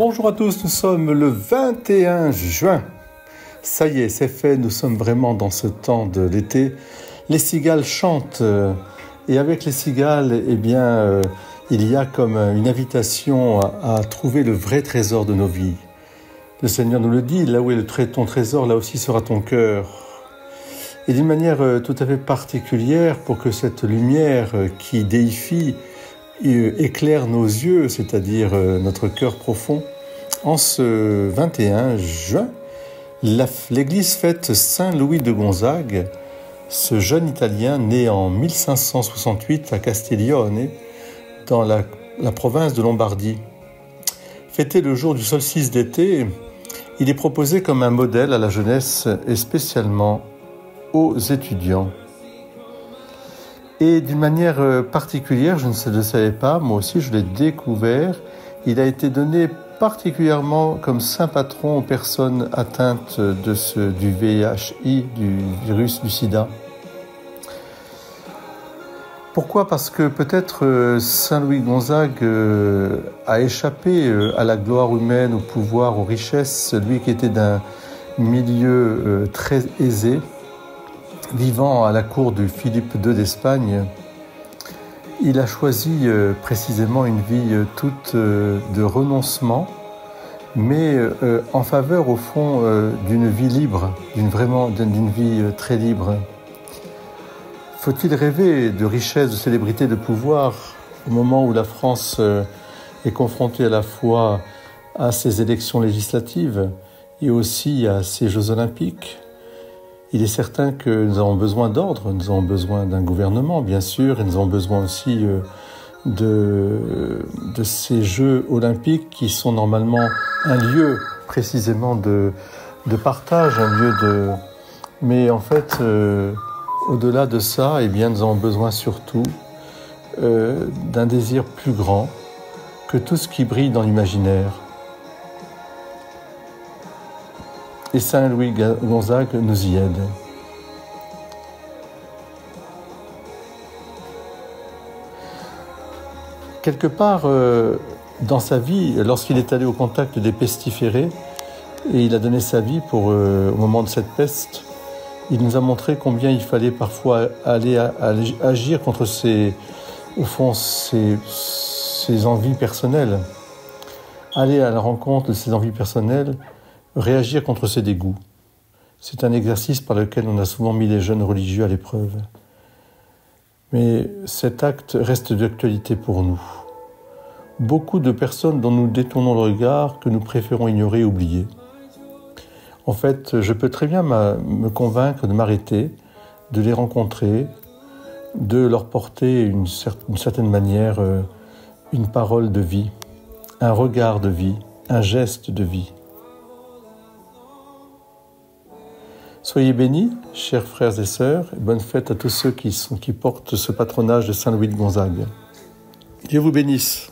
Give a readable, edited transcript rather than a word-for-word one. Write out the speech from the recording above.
Bonjour à tous, nous sommes le 21 juin. Ça y est, c'est fait, nous sommes vraiment dans ce temps de l'été. Les cigales chantent et avec les cigales, il y a comme une invitation à trouver le vrai trésor de nos vies. Le Seigneur nous le dit, là où est ton trésor, là aussi sera ton cœur. Et d'une manière tout à fait particulière pour que cette lumière qui déifie éclaire nos yeux, c'est-à-dire notre cœur profond. En ce 21 juin, l'Église fête Saint Louis de Gonzague, ce jeune Italien né en 1568 à Castiglione, dans la province de Lombardie. Fêté le jour du solstice d'été, il est proposé comme un modèle à la jeunesse et spécialement aux étudiants. Et d'une manière particulière, je ne le savais pas, moi aussi je l'ai découvert, il a été donné particulièrement comme saint patron aux personnes atteintes du VIH, du virus du sida. Pourquoi ? Parce que peut-être Saint Louis Gonzague a échappé à la gloire humaine, au pouvoir, aux richesses, lui qui était d'un milieu très aisé, vivant à la cour de Philippe II d'Espagne. Il a choisi précisément une vie toute de renoncement, mais en faveur au fond d'une vie libre, d'une vie très libre. Faut-il rêver de richesse, de célébrité, de pouvoir au moment où la France est confrontée à la fois à ses élections législatives et aussi à ses Jeux olympiques ? Il est certain que nous avons besoin d'ordre, nous avons besoin d'un gouvernement, bien sûr, et nous avons besoin aussi de ces Jeux olympiques qui sont normalement un lieu précisément de partage, un lieu de... Mais en fait, au-delà de ça, nous avons besoin surtout d'un désir plus grand que tout ce qui brille dans l'imaginaire. Et Saint Louis Gonzague nous y aide. Quelque part, dans sa vie, lorsqu'il est allé au contact des pestiférés, et il a donné sa vie au moment de cette peste, il nous a montré combien il fallait parfois aller agir contre ses envies personnelles, aller à la rencontre de ses envies personnelles, réagir contre ses dégoûts. C'est un exercice par lequel on a souvent mis les jeunes religieux à l'épreuve. Mais cet acte reste d'actualité pour nous. Beaucoup de personnes dont nous détournons le regard, que nous préférons ignorer et oublier. En fait, je peux très bien me convaincre de m'arrêter, de les rencontrer, de leur porter d'une certaine manière une parole de vie, un regard de vie, un geste de vie. Soyez bénis, chers frères et sœurs, et bonne fête à tous ceux qui portent ce patronage de Saint Louis de Gonzague. Dieu vous bénisse.